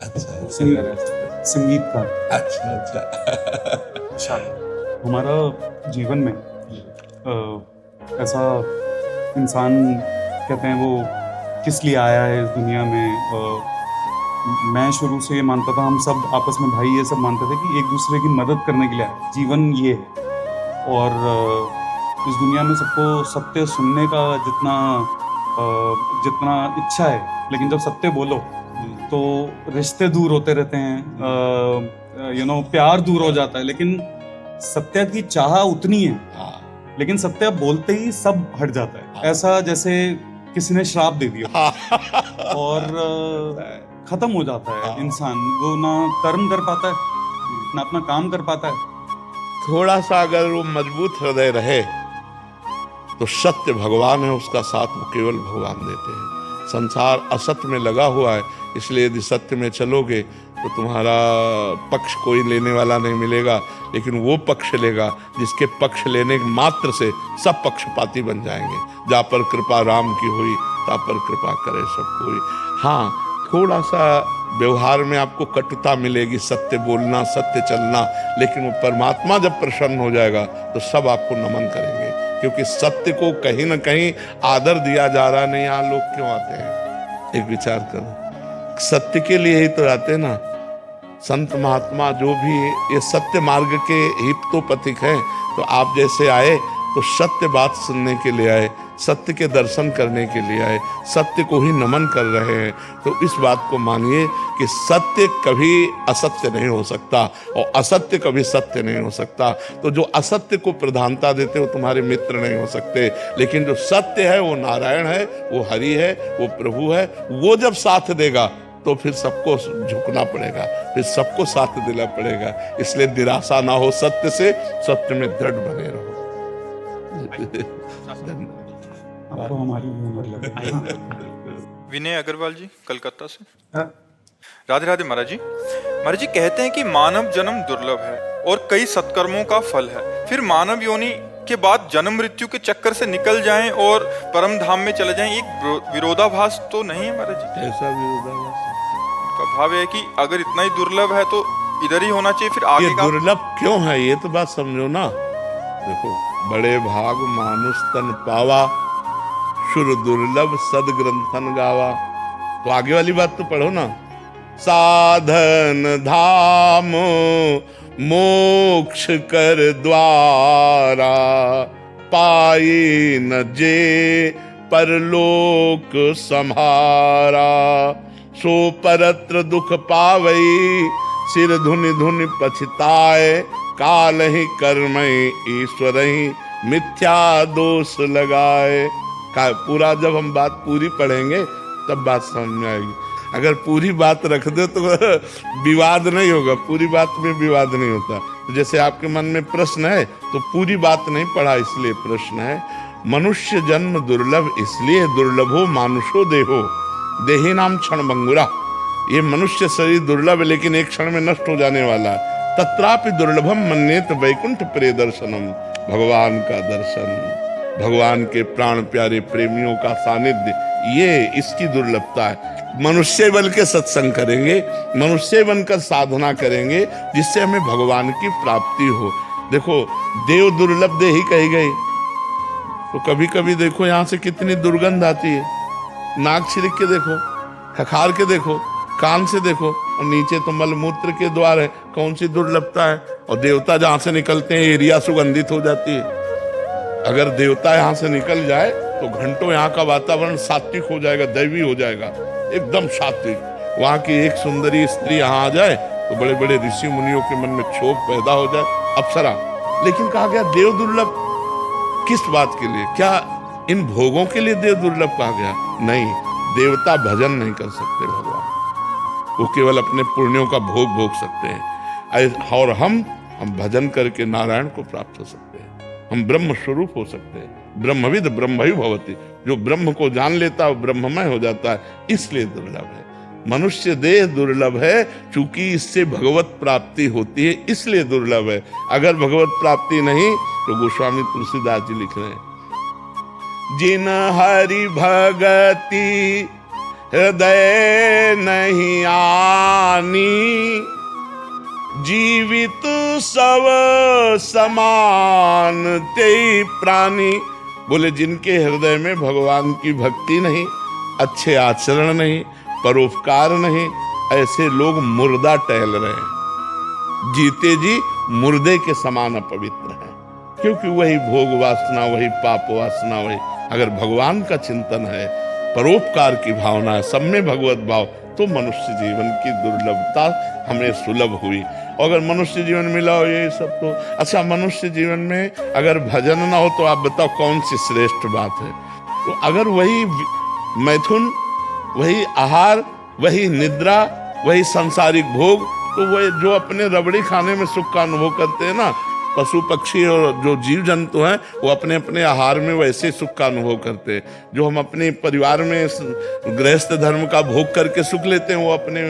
अच्छा, सिंगर है, संगीतकार। अच्छा अच्छा। शायद हमारा जीवन में ऐसा इंसान कहते हैं वो किस लिए आया है इस दुनिया में। मैं शुरू से ये मानता था, हम सब आपस में भाई ये सब मानते थे कि एक दूसरे की मदद करने के लिए आए। जीवन ये है। और इस दुनिया में सबको सत्य सुनने का जितना इच्छा है, लेकिन जब सत्य बोलो तो रिश्ते दूर होते रहते हैं, प्यार दूर हो जाता है। लेकिन सत्य की चाह उतनी है, हाँ लेकिन सत्य बोलते ही सब हट जाता है। ऐसा जैसे किसी ने श्राप दे दिया और खत्म हो जाता है इंसान। वो ना कर्म कर पाता है, ना अपना काम कर पाता है। थोड़ा सा अगर वो मजबूत हृदय रहे तो सत्य भगवान है, उसका साथ वो केवल भगवान देते हैं। संसार असत्य में लगा हुआ है, इसलिए यदि सत्य में चलोगे तो तुम्हारा पक्ष कोई लेने वाला नहीं मिलेगा, लेकिन वो पक्ष लेगा जिसके पक्ष लेने मात्र से सब पक्षपाती बन जाएंगे। जा पर कृपा राम की हुई, ता पर कृपा करे सब कोई। हाँ, थोड़ा सा व्यवहार में आपको कटुता मिलेगी, सत्य बोलना, सत्य चलना, लेकिन वो परमात्मा जब प्रसन्न हो जाएगा तो सब आपको नमन करेंगे, क्योंकि सत्य को कहीं ना कहीं आदर दिया जा रहा नहीं। यहाँ लोग क्यों आते हैं, एक विचार करो, सत्य के लिए ही तो आते ना। संत महात्मा जो भी ये सत्य मार्ग के हितोपथिक हैं, तो आप जैसे आए तो सत्य बात सुनने के लिए आए, सत्य के दर्शन करने के लिए आए, सत्य को ही नमन कर रहे हैं। तो इस बात को मानिए कि सत्य कभी असत्य नहीं हो सकता और असत्य कभी सत्य नहीं हो सकता। तो जो असत्य को प्रधानता देते हो तुम्हारे मित्र नहीं हो सकते, लेकिन जो सत्य है वो नारायण है, वो हरि है, वो प्रभु है। वो जब साथ देगा तो फिर सबको झुकना पड़ेगा, फिर सबको साथ देना पड़ेगा। इसलिए निराशा ना हो सत्य से, सत्य में दृढ़ बने रहो। आपको हमारी उम्र लगे। विनय अग्रवाल जी, कलकत्ता से। हाँ। राधे राधे महाराज जी। महाराज जी कहते हैं कि मानव जन्म दुर्लभ है और कई सत्कर्मों का फल है, फिर मानव योनि के बाद जन्म मृत्यु के चक्कर से निकल जाएं और परम धाम में चले जाएं, एक विरोधाभास तो नहीं है महाराज जी? ऐसा विरोधाभास उनका भाव है कि अगर इतना ही दुर्लभ है तो इधर ही होना चाहिए, फिर आगे ये का। दुर्लभ क्यों है ये तो बात समझो ना। देखो, बड़े भाग मानुष तन पावा, शुर दुर्लभ सद ग्रंथन गावा। तो आगे वाली बात तो पढ़ो ना। साधन धाम मोक्ष कर द्वारा, पाई न जे परलोक सम्हारा। सो परत्र दुख पावई, सिर धुनि धुनि पछताए। काल ही कर्म ईश्वर ही मिथ्या दोष लगाए। पूरा जब हम बात पूरी पढ़ेंगे तब बात समझ में आएगी। अगर पूरी बात रख दे तो विवाद नहीं होगा, पूरी बात में विवाद नहीं होता। तो जैसे आपके मन में प्रश्न है तो पूरी बात नहीं पढ़ा इसलिए प्रश्न है। मनुष्य जन्म दुर्लभ इसलिए, दुर्लभो मानुषो देहो, देही नाम क्षण भंगुरा। ये मनुष्य शरीर दुर्लभ है, लेकिन एक क्षण में नष्ट हो जाने वाला है। तत्रापि दुर्लभम मन्येत वैकुंठ प्रिय दर्शनम, भगवान का दर्शन, भगवान के प्राण प्यारे प्रेमियों का सानिध्य, ये इसकी दुर्लभता है। मनुष्य बन के सत्संग करेंगे, मनुष्य बनकर साधना करेंगे, जिससे हमें भगवान की प्राप्ति हो। देखो, देव दुर्लभ दे ही कही गई, तो कभी कभी देखो यहाँ से कितनी दुर्गंध आती है। नाक छिड़क के देखो, खखार के देखो, कान से देखो, और नीचे तो मलमूत्र के द्वार है। कौन सी दुर्लभता है। और देवता जहां से निकलते हैं एरिया सुगंधित हो जाती है। अगर देवता यहाँ से निकल जाए तो घंटों यहाँ का वातावरण सात्विक हो जाएगा, दैवी हो जाएगा, एकदम सात्विक। वहां की एक सुंदरी स्त्री यहाँ आ जाए तो बड़े बड़े ऋषि मुनियों के मन में क्षोभ पैदा हो जाए, अप्सरा। लेकिन कहा गया देव दुर्लभ किस बात के लिए? क्या इन भोगों के लिए देव दुर्लभ कहा गया? नहीं, देवता भजन नहीं कर सकते भगवान, वो केवल अपने पुण्यों का भोग भोग सकते हैं। और हम भजन करके नारायण को प्राप्त हो सकते हैं, हम ब्रह्म स्वरूप हो सकते हैं। ब्रह्मविद ब्रह्मयु भवति, जो ब्रह्म को जान लेता है वो ब्रह्ममय हो जाता है, इसलिए दुर्लभ है। मनुष्य देह दुर्लभ है, चूंकि इससे भगवत प्राप्ति होती है, इसलिए दुर्लभ है। अगर भगवत प्राप्ति नहीं तो गोस्वामी तुलसीदास जी लिख रहे हैं, जिन हरि भगति हृदय नहीं आनी, जीवित सब समान ते प्राणी। बोले जिनके हृदय में भगवान की भक्ति नहीं, अच्छे आचरण नहीं, परोपकार नहीं, ऐसे लोग मुर्दा टहल रहे हैं, जीते जी मुर्दे के समान अपवित्र है। क्योंकि वही भोग वासना, वही पाप वासना, वही अगर भगवान का चिंतन है, परोपकार की भावना है, सब में भगवत भाव, तो मनुष्य जीवन की दुर्लभता हमें सुलभ हुई। और अगर मनुष्य जीवन मिला हो ये सब तो अच्छा, मनुष्य जीवन में अगर भजन ना हो तो आप बताओ कौन सी श्रेष्ठ बात है। तो अगर वही मैथुन, वही आहार, वही निद्रा, वही सांसारिक भोग, तो वह जो अपने रबड़ी खाने में सुख का अनुभव करते हैं ना, पशु पक्षी और जो जीव जंतु हैं वो अपने अपने आहार में वैसे सुख का अनुभव करते हैं। जो हम अपने परिवार में गृहस्थ धर्म का भोग करके सुख लेते हैं, वो अपने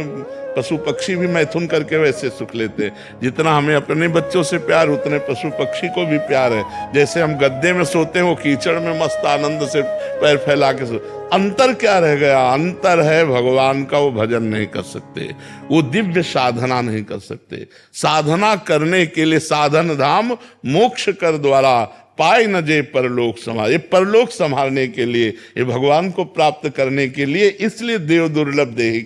पशु पक्षी भी मैथुन करके वैसे सुख लेते हैं। जितना हमें अपने बच्चों से प्यार, उतने पशु पक्षी को भी प्यार है। जैसे हम गद्दे में सोते हैं, वो कीचड़ में मस्त आनंद से पैर फैला के अंतर क्या रह गया? अंतर है भगवान का, वो भजन नहीं कर सकते, वो दिव्य साधना नहीं कर सकते। साधना करने के लिए साधन धाम मोक्ष कर द्वारा पाए न जे परलोक संभाल। ये परलोक संभालने के लिए, ये भगवान को प्राप्त करने के लिए, इसलिए देव दुर्लभ देहि